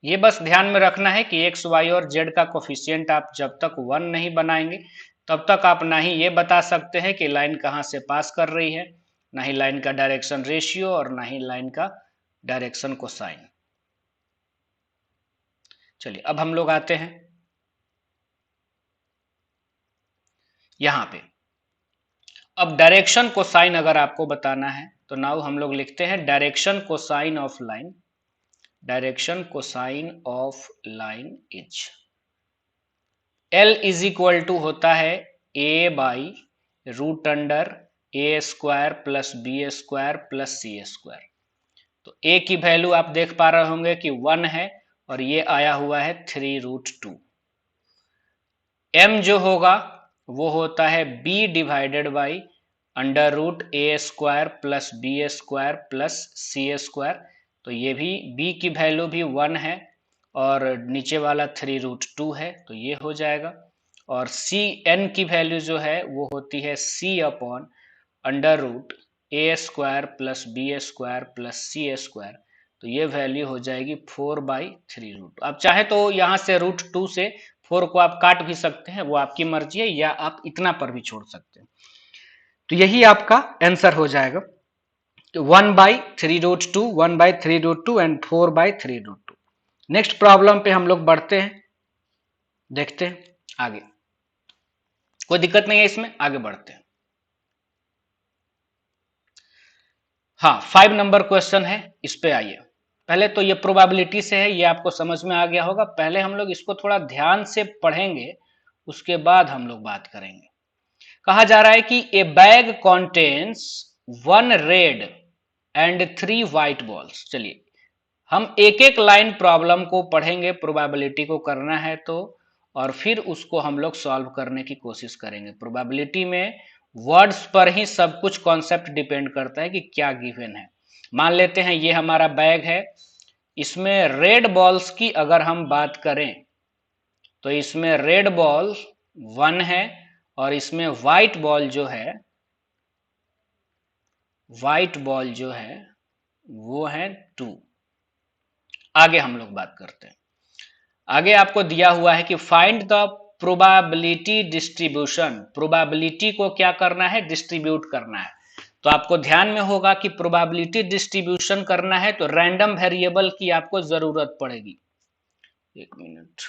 ये बस ध्यान में रखना है कि एक्स वाई और जेड का कोफिशियंट आप जब तक 1 नहीं बनाएंगे तब तक आप ना ही ये बता सकते हैं कि लाइन कहां से पास कर रही है, ना ही लाइन का डायरेक्शन रेशियो, और ना ही लाइन का डायरेक्शन कोसाइन। चलिए अब हम लोग आते हैं यहां पे। अब डायरेक्शन कोसाइन अगर आपको बताना है तो नाउ हम लोग लिखते हैं direction cosine of line, direction cosine of line is. L is equal to होता है a by root under a square plus B square plus C square. तो ए की वैल्यू आप देख पा रहे होंगे कि 1 है और ये आया हुआ है 3√2। एम जो होगा वो होता है B divided by under root A square plus B square plus C square. तो ये भी b की वैल्यू भी 1 है और नीचे वाला 3√2 है, तो ये हो जाएगा। और सी एन की वैल्यू जो है वो होती है c अपॉन अंडर रूट ए square plus B square plus सी स्क्वायर। तो ये वैल्यू हो जाएगी 4/3√2। आप चाहे तो यहाँ से √2 से 4 को आप काट भी सकते हैं, वो आपकी मर्जी है, या आप इतना पर भी छोड़ सकते हैं। तो यही आपका आंसर हो जाएगा 1/3√2, 1/3√2 एंड 4/3√2। नेक्स्ट प्रॉब्लम पे हम लोग बढ़ते हैं, देखते हैं आगे। कोई दिक्कत नहीं है इसमें, आगे बढ़ते हैं। हाँ, 5 नंबर क्वेश्चन है, इस पे आइए। पहले तो ये प्रोबेबिलिटी से है, ये आपको समझ में आ गया होगा। पहले हम लोग इसको थोड़ा ध्यान से पढ़ेंगे, उसके बाद हम लोग बात करेंगे। कहा जा रहा है कि ए bag contains 1 red and 3 white balls. चलिए हम एक एक लाइन प्रॉब्लम को पढ़ेंगे, प्रोबेबिलिटी को करना है तो, और फिर उसको हम लोग सॉल्व करने की कोशिश करेंगे। प्रोबेबिलिटी में वर्ड्स पर ही सब कुछ कॉन्सेप्ट डिपेंड करता है कि क्या गिवन है। मान लेते हैं ये हमारा बैग है, इसमें रेड बॉल्स की अगर हम बात करें तो इसमें रेड बॉल 1 है और इसमें व्हाइट बॉल जो है वो है 2। आगे हम लोग बात करते हैं। आगे आपको दिया हुआ है कि find the probability distribution. Probability को क्या करना है, डिस्ट्रीब्यूट करना है। तो आपको ध्यान में होगा कि प्रोबेबिलिटी डिस्ट्रीब्यूशन करना है तो रैंडम वेरिएबल की आपको जरूरत पड़ेगी। एक मिनट,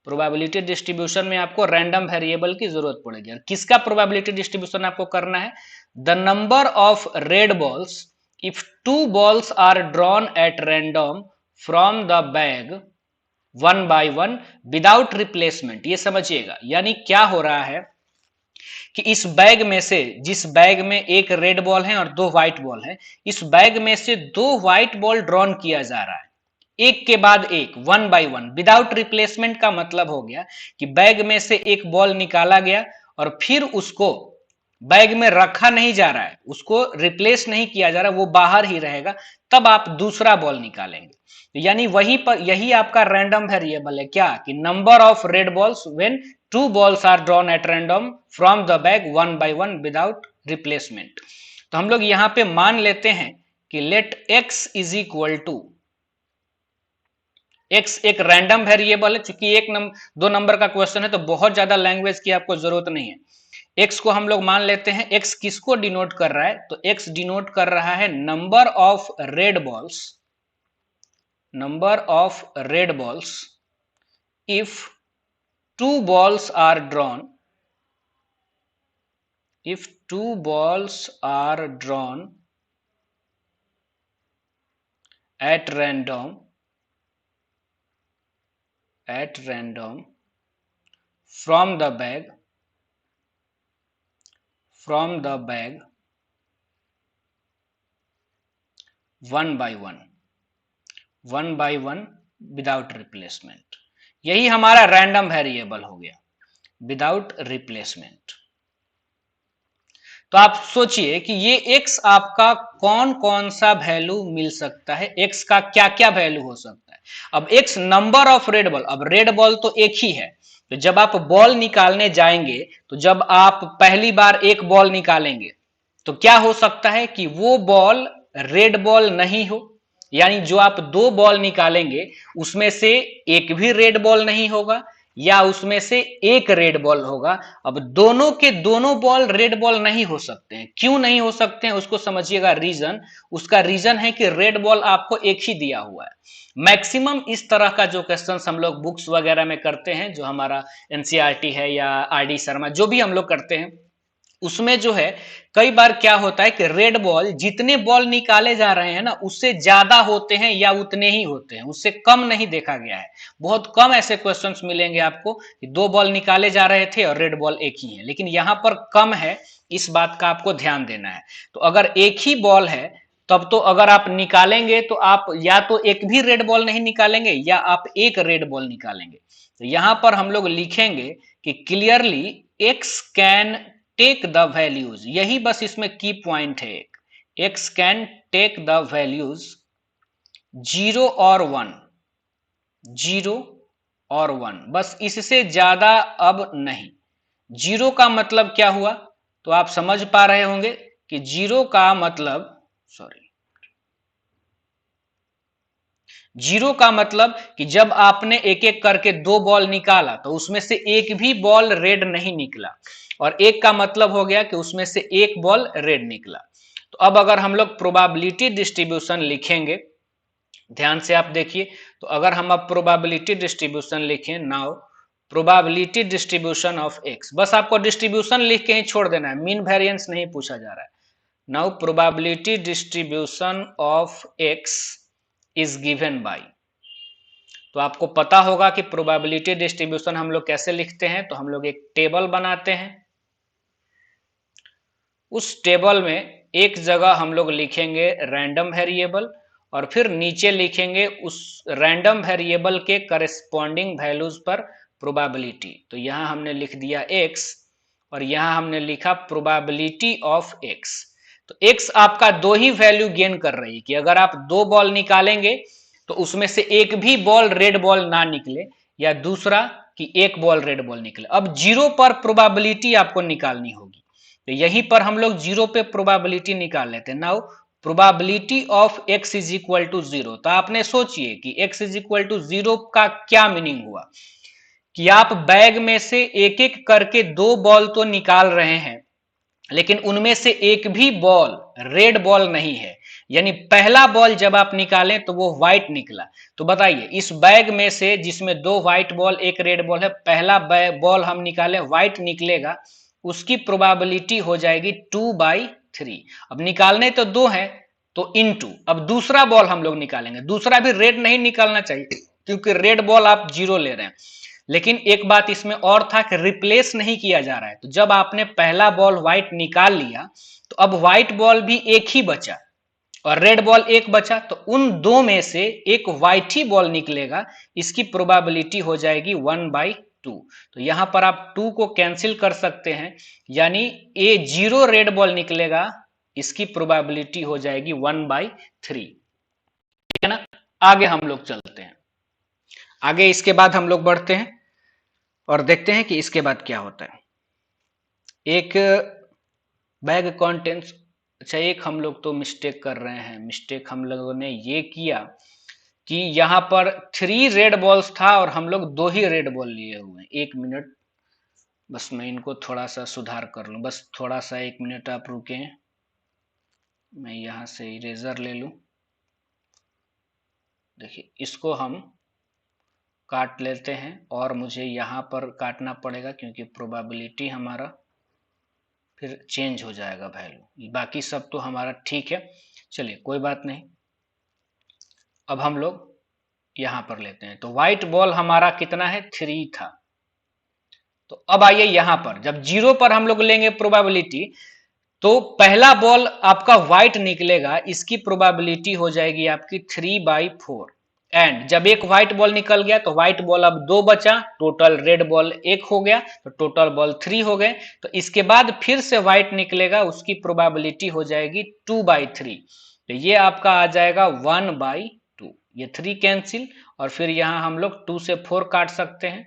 प्रोबेबिलिटी डिस्ट्रीब्यूशन में आपको रैंडम वेरिएबल की जरूरत पड़ेगी। और किसका प्रोबेबिलिटी डिस्ट्रीब्यूशन आपको करना है, the number of red balls if 2 balls are drawn at random from the bag 1 by 1 without replacement. ये समझिएगा, यानी क्या हो रहा है कि इस बैग में से, जिस बैग में एक रेड बॉल है और 2 व्हाइट बॉल है, इस बैग में से 2 व्हाइट बॉल ड्रॉन किया जा रहा है एक के बाद एक, 1 by 1 विदाउट रिप्लेसमेंट। का मतलब हो गया कि बैग में से एक बॉल निकाला गया और फिर उसको बैग में रखा नहीं जा रहा है, उसको रिप्लेस नहीं किया जा रहा, वो बाहर ही रहेगा, तब आप दूसरा बॉल निकालेंगे। यानी वही पर, यही आपका रैंडम वेरिएबल है क्या, कि number of red balls when 2 balls are drawn at random from the bag 1 by 1 without replacement. तो हम लोग यहां पे मान लेते हैं कि let x is equal to, x एक रैंडम वेरिएबल है। चूंकि 2 नंबर का क्वेश्चन है तो बहुत ज्यादा लैंग्वेज की आपको जरूरत नहीं है। x को हम लोग मान लेते हैं, x किसको डिनोट कर रहा है, तो x डिनोट कर रहा है number of red balls, number of red balls if 2 balls are drawn, if 2 balls are drawn at random from the bag 1 by 1 without replacement. यही हमारा रैंडम वेरिएबल हो गया, विदाउट रिप्लेसमेंट। तो आप सोचिए कि ये x आपका कौन कौन सा वैल्यू मिल सकता है, x का क्या क्या वैल्यू हो सकता है। अब x number of red ball, अब रेड बॉल तो एक ही है, तो जब आप बॉल निकालने जाएंगे, तो जब आप पहली बार एक बॉल निकालेंगे तो क्या हो सकता है कि वो बॉल रेड बॉल नहीं हो, यानी जो आप 2 बॉल निकालेंगे उसमें से एक भी रेड बॉल नहीं होगा, या उसमें से एक रेड बॉल होगा। अब दोनों के दोनों बॉल रेड बॉल नहीं हो सकते हैं। क्यों नहीं हो सकते हैं उसको समझिएगा, रीजन, उसका रीजन है कि रेड बॉल आपको एक ही दिया हुआ है। मैक्सिमम इस तरह का जो क्वेश्चन हम लोग बुक्स वगैरह में करते हैं, जो हमारा एनसीईआरटी है या आरडी शर्मा, जो भी हम लोग करते हैं, उसमें जो है कई बार क्या होता है कि रेड बॉल जितने बॉल निकाले जा रहे हैं ना उससे ज्यादा होते हैं या उतने ही होते हैं, उससे कम नहीं देखा गया है। बहुत कम ऐसे क्वेश्चंस मिलेंगे आपको कि 2 बॉल निकाले जा रहे थे और रेड बॉल एक ही है, लेकिन यहां पर कम है, इस बात का आपको ध्यान देना है। तो अगर एक ही बॉल है तब तो अगर आप निकालेंगे तो आप या तो एक भी रेड बॉल नहीं निकालेंगे या आप एक रेड बॉल निकालेंगे। तो यहां पर हम लोग लिखेंगे कि clearly x can take the values, यही बस इसमें की पॉइंट है। X can take the values 0 और 1, 0 और 1, बस इससे ज्यादा अब नहीं। 0 का मतलब क्या हुआ, तो आप समझ पा रहे होंगे कि 0 का मतलब, सॉरी, 0 का मतलब कि जब आपने एक एक करके 2 बॉल निकाला तो उसमें से एक भी बॉल रेड नहीं निकला, और 1 का मतलब हो गया कि उसमें से एक बॉल रेड निकला। तो अब अगर हम लोग प्रोबेबिलिटी डिस्ट्रीब्यूशन लिखेंगे, ध्यान से आप देखिए, तो अगर हम अब प्रोबेबिलिटी डिस्ट्रीब्यूशन लिखें, now probability distribution of x, बस आपको डिस्ट्रीब्यूशन लिख के ही छोड़ देना है, मीन वेरिएंस नहीं पूछा जा रहा है। Now probability distribution of x is given by, तो आपको पता होगा कि प्रोबेबिलिटी डिस्ट्रीब्यूशन हम लोग कैसे लिखते हैं। तो हम लोग एक टेबल बनाते हैं, उस टेबल में एक जगह हम लोग लिखेंगे रैंडम वेरिएबल, और फिर नीचे लिखेंगे उस रैंडम वेरिएबल के करस्पॉन्डिंग वैल्यूज पर प्रोबेबिलिटी। तो यहां हमने लिख दिया x, और यहां हमने लिखा प्रोबेबिलिटी ऑफ x। तो x आपका दो ही वैल्यू गेन कर रही है कि अगर आप 2 बॉल निकालेंगे तो उसमें से एक भी बॉल रेड बॉल ना निकले, या दूसरा कि एक बॉल रेड बॉल निकले। अब 0 पर प्रोबेबिलिटी आपको निकालनी होगी, तो यहीं पर हम लोग 0 पे प्रोबेबिलिटी निकाल लेते हैं। Now probability of x is equal to 0, तो आपने सोचिए कि x इज इक्वल टू 0 का क्या मीनिंग हुआ कि आप बैग में से एक एक करके 2 बॉल तो निकाल रहे हैं, लेकिन उनमें से एक भी बॉल रेड बॉल नहीं है, यानी पहला बॉल जब आप निकालें तो वो व्हाइट निकला। तो बताइए इस बैग में से जिसमें 2 व्हाइट बॉल एक रेड बॉल है, पहला बॉल हम निकाले व्हाइट निकलेगा, उसकी प्रोबेबिलिटी हो जाएगी 2/3। अब निकालने तो 2 है तो इनटू, अब दूसरा बॉल हम लोग निकालेंगे, दूसरा भी रेड नहीं निकालना चाहिए क्योंकि रेड बॉल आप 0 ले रहे हैं, लेकिन एक बात इसमें और था कि रिप्लेस नहीं किया जा रहा है। तो जब आपने पहला बॉल व्हाइट निकाल लिया तो अब व्हाइट बॉल भी एक ही बचा और रेड बॉल एक बचा, तो उन दो में से एक व्हाइट ही बॉल निकलेगा, इसकी प्रोबेबिलिटी हो जाएगी 1/2। तो यहां पर आप 2 को कैंसिल कर सकते हैं, यानी ए 0 रेड बॉल निकलेगा, इसकी प्रोबेबिलिटी हो जाएगी 1/3। ठीक है ना। आगे हम लोग चलते हैं, आगे इसके बाद हम लोग बढ़ते हैं और देखते हैं कि इसके बाद क्या होता है। एक बैग कंटेंट्स, अच्छा एक हम लोग तो मिस्टेक कर रहे हैं, मिस्टेक हम लोगों ने ये किया कि यहां पर 3 रेड बॉल्स था और हम लोग 2 ही रेड बॉल लिए हुए हैं। 1 मिनट, बस मैं इनको थोड़ा सा सुधार कर लूं, बस थोड़ा सा 1 मिनट आप रुके, मैं यहां से इरेजर ले लूं। देखिए इसको हम काट लेते हैं, और मुझे यहां पर काटना पड़ेगा क्योंकि प्रोबेबिलिटी हमारा फिर चेंज हो जाएगा वैल्यू। बाकी सब तो हमारा ठीक है, चलिए कोई बात नहीं। अब हम लोग यहां पर लेते हैं, तो व्हाइट बॉल हमारा कितना है, 3 था। तो अब आइए यहां पर, जब 0 पर हम लोग लेंगे प्रोबेबिलिटी, तो पहला बॉल आपका व्हाइट निकलेगा, इसकी प्रोबेबिलिटी हो जाएगी आपकी 3/4। एंड जब एक व्हाइट बॉल निकल गया तो व्हाइट बॉल अब 2 बचा, टोटल रेड बॉल 1 हो गया, तो टोटल बॉल 3 हो गए। तो इसके बाद फिर से व्हाइट निकलेगा, उसकी प्रोबेबिलिटी हो जाएगी 2/3, तो ये आपका आ जाएगा 1/2। ये 3 कैंसिल, और फिर यहां हम लोग 2 से 4 काट सकते हैं,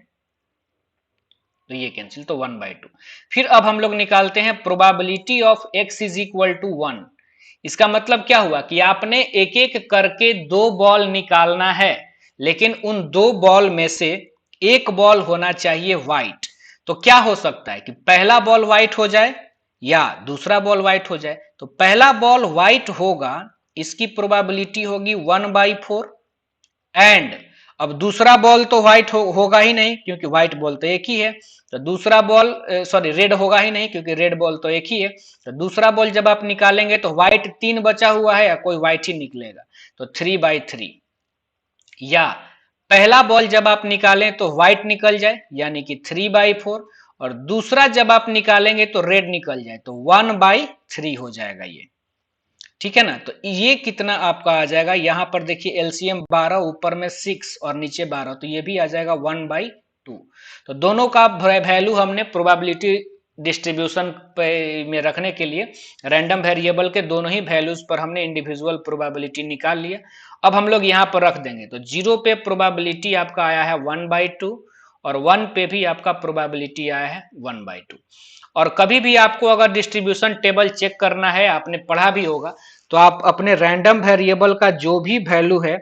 तो ये कैंसिल, तो 1/2। फिर अब हम लोग निकालते हैं probability of x is equal to 1। इसका मतलब क्या हुआ कि आपने एक एक करके 2 बॉल निकालना है, लेकिन उन 2 बॉल में से एक बॉल होना चाहिए व्हाइट। तो क्या हो सकता है कि पहला बॉल व्हाइट हो जाए या दूसरा बॉल व्हाइट हो जाए। तो पहला बॉल व्हाइट होगा, इसकी प्रोबेबिलिटी होगी 1/4, एंड अब दूसरा बॉल तो व्हाइट होगा ही नहीं, क्योंकि व्हाइट बॉल तो एक ही है। तो दूसरा बॉल सॉरी रेड होगा ही नहीं, क्योंकि रेड बॉल तो एक ही है। तो दूसरा बॉल जब आप निकालेंगे तो व्हाइट 3 बचा हुआ है, या कोई व्हाइट ही निकलेगा, तो 3/3। या पहला बॉल जब आप निकालें तो व्हाइट निकल जाए, यानी कि 3/4, और दूसरा जब आप निकालेंगे तो रेड निकल जाए, तो 1/3 हो जाएगा ये। ठीक है ना। तो ये कितना आपका आ जाएगा, यहां पर देखिए एलसीएम 12, ऊपर में 6 और नीचे 12, तो ये भी आ जाएगा 1/2। तो दोनों का वैल्यू हमने प्रोबेबिलिटी डिस्ट्रीब्यूशन में रखने के लिए रैंडम वेरिएबल के दोनों ही वैल्यूज पर हमने इंडिविजुअल प्रोबेबिलिटी निकाल लिया। अब हम लोग यहां पर रख देंगे, तो 0 पे प्रोबेबिलिटी आपका आया है 1/2, और 1 पे भी आपका प्रोबेबिलिटी आया है 1/2। और कभी भी आपको अगर डिस्ट्रीब्यूशन टेबल चेक करना है, आपने पढ़ा भी होगा, तो आप अपने रैंडम वेरिएबल का जो भी वैल्यू है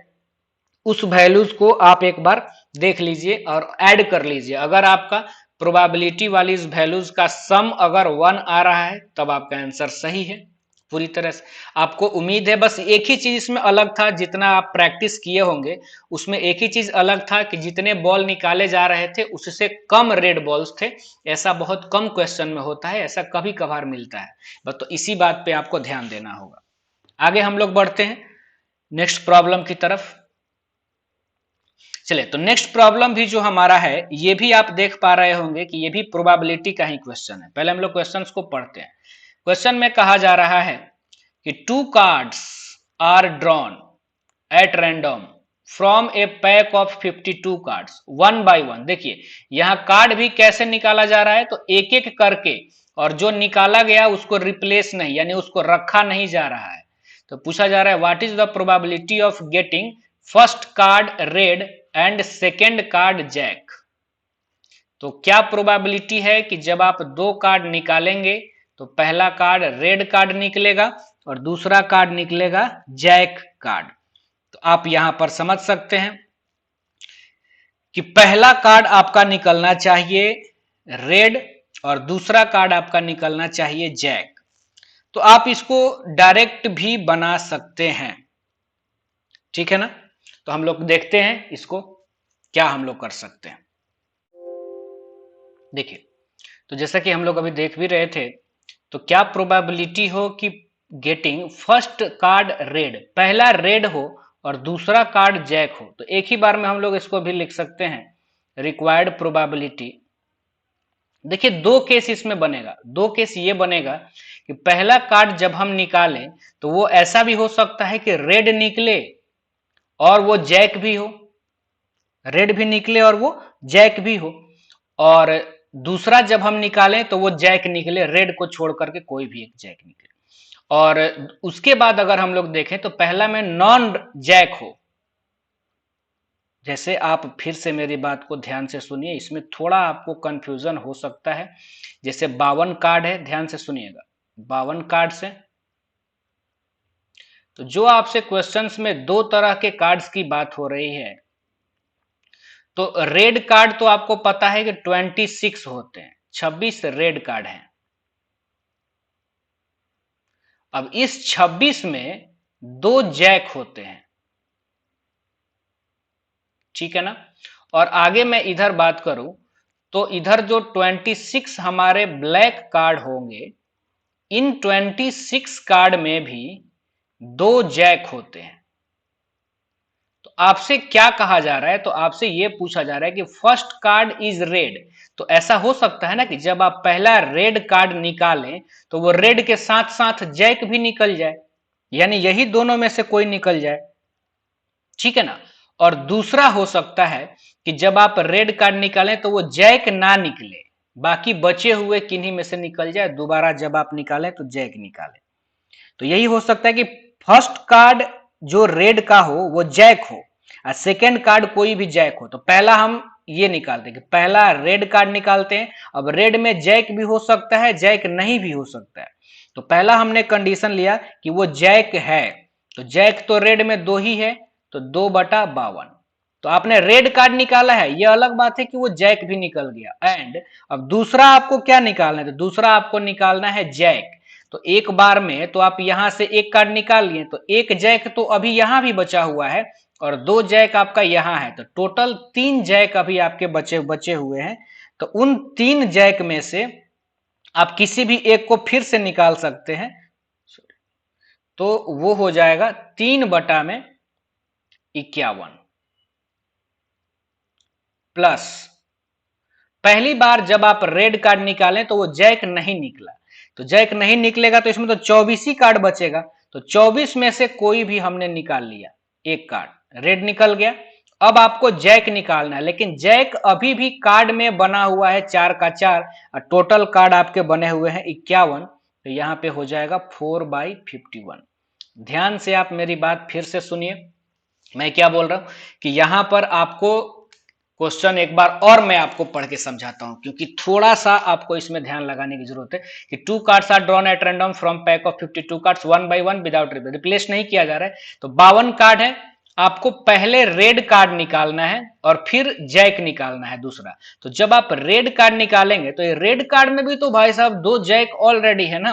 उस वैल्यूज को आप एक बार देख लीजिए और ऐड कर लीजिए। अगर आपका प्रोबेबिलिटी वाली इस वैल्यूज का सम अगर 1 आ रहा है, तब आपका आंसर सही है पूरी तरह से। आपको उम्मीद है, बस एक ही चीज इसमें अलग था, जितना आप प्रैक्टिस किए होंगे उसमें एक ही चीज अलग था कि जितने बॉल निकाले जा रहे थे उससे कम रेड बॉल्स थे। ऐसा बहुत कम क्वेश्चन में होता है, ऐसा कभी कभार मिलता है, बस तो इसी बात पे आपको ध्यान देना होगा। आगे हम लोग बढ़ते हैं नेक्स्ट प्रॉब्लम की तरफ। चलिए, तो नेक्स्ट प्रॉब्लम भी जो हमारा है, ये भी आप देख पा रहे होंगे कि ये भी प्रोबेबिलिटी का ही क्वेश्चन है। पहले हम लोग क्वेश्चंस को पढ़ते हैं। क्वेश्चन में कहा जा रहा है कि 2 cards are drawn at random from a pack of 52 cards 1/1। देखिए यहां कार्ड भी कैसे निकाला जा रहा है, तो एक एक करके, और जो निकाला गया उसको रिप्लेस नहीं, यानी उसको रखा नहीं जा रहा है। तो पूछा जा रहा है what is the probability of getting first card red and second card jack. तो क्या प्रोबेबिलिटी है कि जब आप 2 कार्ड निकालेंगे तो पहला कार्ड रेड कार्ड निकलेगा और दूसरा कार्ड निकलेगा जैक कार्ड। तो आप यहां पर समझ सकते हैं कि पहला कार्ड आपका निकलना चाहिए रेड और दूसरा कार्ड आपका निकलना चाहिए जैक। तो आप इसको डायरेक्ट भी बना सकते हैं, ठीक है ना। तो हम लोग देखते हैं इसको क्या हम लोग कर सकते हैं। देखिए, तो जैसा कि हम लोग अभी देख भी रहे थे, तो क्या प्रोबेबिलिटी हो कि गेटिंग फर्स्ट कार्ड रेड, पहला रेड हो और दूसरा कार्ड जैक हो। तो एक ही बार में हम लोग इसको भी लिख सकते हैं, रिक्वायर्ड प्रोबेबिलिटी। देखिए 2 केस इसमें बनेगा। 2 केस ये बनेगा कि पहला कार्ड जब हम निकालें तो वो ऐसा भी हो सकता है कि रेड निकले और वो जैक भी हो, रेड भी निकले और वो जैक भी हो, और दूसरा जब हम निकालें तो वो जैक निकले, रेड को छोड़ करके कोई भी एक जैक निकले। और उसके बाद अगर हम लोग देखें तो पहला में नॉन जैक हो। जैसे आप फिर से मेरी बात को ध्यान से सुनिए, इसमें थोड़ा आपको कंफ्यूजन हो सकता है। जैसे 52 कार्ड है, ध्यान से सुनिएगा, 52 कार्ड से तो जो आपसे क्वेश्चंस में 2 तरह के कार्ड्स की बात हो रही है, तो रेड कार्ड तो आपको पता है कि 26 होते हैं, 26 रेड कार्ड हैं। अब इस 26 में 2 जैक होते हैं, ठीक है ना। और आगे मैं इधर बात करूं तो इधर जो 26 हमारे ब्लैक कार्ड होंगे, इन 26 कार्ड में भी 2 जैक होते हैं। तो आपसे क्या कहा जा रहा है, तो आपसे यह पूछा जा रहा है कि फर्स्ट कार्ड इज रेड। तो ऐसा हो सकता है ना कि जब आप पहला रेड कार्ड निकालें तो वो रेड के साथ साथ जैक भी निकल जाए, यानी यही दोनों में से कोई निकल जाए, ठीक है ना। और दूसरा हो सकता है कि जब आप रेड कार्ड निकालें तो वो जैक ना निकले, बाकी बचे हुए किन्हीं में से निकल जाए, दोबारा जब आप निकालें तो जैक निकाले। तो यही हो सकता है कि फर्स्ट कार्ड जो रेड का हो वो जैक हो और सेकेंड कार्ड कोई भी जैक हो। तो पहला हम ये निकालते हैं कि पहला रेड कार्ड निकालते हैं। अब रेड में जैक भी हो सकता है, जैक नहीं भी हो सकता है। तो पहला हमने कंडीशन लिया कि वो जैक है, तो जैक तो रेड में 2 ही है, तो 2/52। तो आपने रेड कार्ड निकाला है, यह अलग बात है कि वो जैक भी निकल गया। एंड अब दूसरा आपको क्या निकालना है, तो दूसरा आपको निकालना है जैक। तो एक बार में तो आप यहां से एक कार्ड निकाल लिए, तो एक जैक तो अभी यहां भी बचा हुआ है और 2 जैक आपका यहां है, तो टोटल 3 जैक अभी आपके बचे बचे हुए हैं। तो उन 3 जैक में से आप किसी भी एक को फिर से निकाल सकते हैं, तो वो हो जाएगा 3/51 प्लस पहली बार जब आप रेड कार्ड निकालें तो वो जैक नहीं निकला, तो जैक नहीं निकलेगा तो इसमें तो 24 ही कार्ड बचेगा, तो 24 में से कोई भी हमने निकाल लिया, एक कार्ड रेड निकल गया। अब आपको जैक निकालना है, लेकिन जैक अभी भी कार्ड में बना हुआ है 4 का 4 और टोटल कार्ड आपके बने हुए हैं 51, तो यहां पे हो जाएगा 4/51। ध्यान से आप मेरी बात फिर से सुनिए, मैं क्या बोल रहा हूं कि यहां पर आपको क्वेश्चन एक बार और मैं आपको पढ़ के समझाता हूं, क्योंकि थोड़ा सा आपको इसमें ध्यान लगाने की जरूरत है कि 2 cards are drawn at random from pack of 52 cards 1 by 1 without replace नहीं किया जा रहा है। तो 52 कार्ड है, आपको पहले रेड कार्ड निकालना है और फिर जैक निकालना है दूसरा। तो जब आप रेड कार्ड निकालेंगे तो ये रेड कार्ड में भी तो भाई साहब 2 जैक ऑलरेडी है ना,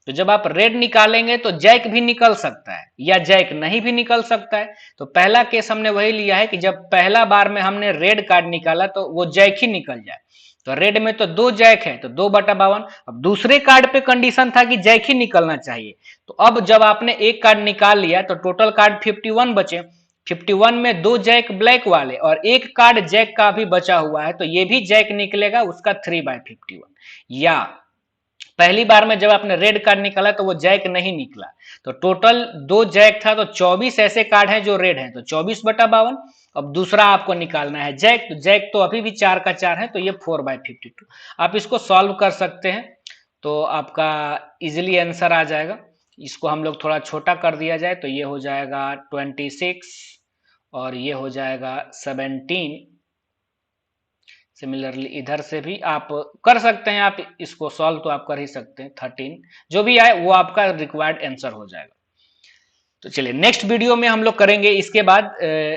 तो जब आप रेड निकालेंगे तो जैक भी निकल सकता है या जैक नहीं भी निकल सकता है। तो पहला केस हमने वही लिया है कि जब पहला बार में हमने रेड कार्ड निकाला तो वो जैक ही निकल जाए, तो रेड में तो 2 जैक है तो 2/52। अब दूसरे कार्ड पे कंडीशन था कि जैक ही निकलना चाहिए, तो अब जब आपने एक कार्ड निकाल लिया तो टोटल कार्ड 51 बचे, 51 में 2 जैक ब्लैक वाले और एक कार्ड जैक का भी बचा हुआ है, तो ये भी जैक निकलेगा उसका 3/51। या पहली बार में जब आपने रेड कार्ड निकाला तो वो जैक नहीं निकला, तो टोटल 2 जैक था, तो 24 ऐसे कार्ड हैं जो रेड हैं, तो 24/52। अब दूसरा आपको निकालना है जैक, तो जैक तो अभी भी 4 का 4 है, तो ये 4/52। आप इसको सॉल्व कर सकते हैं तो आपका इजिली आंसर आ जाएगा। इसको हम लोग थोड़ा छोटा कर दिया जाए तो ये हो जाएगा 26 और ये हो जाएगा 17। सिमिलरली इधर से भी आप कर सकते हैं, आप इसको सॉल्व तो आप कर ही सकते हैं। 13 जो भी आए वो आपका रिक्वायर्ड आंसर हो जाएगा। तो चलिए नेक्स्ट वीडियो में हम लोग करेंगे, इसके बाद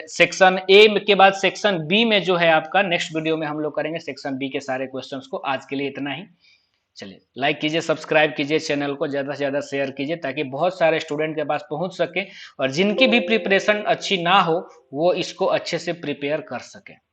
सेक्शन ए के बाद सेक्शन बी में जो है आपका नेक्स्ट वीडियो में हम लोग करेंगे सेक्शन बी के सारे क्वेश्चंस को। आज के लिए इतना ही। चलिए लाइक कीजिए, सब्सक्राइब कीजिए, चैनल को ज्यादा से ज्यादा शेयर कीजिए ताकि बहुत सारे स्टूडेंट के पास पहुंच सके और जिनकी भी प्रिपरेशन अच्छी ना हो वो इसको अच्छे से प्रिपेयर कर सके।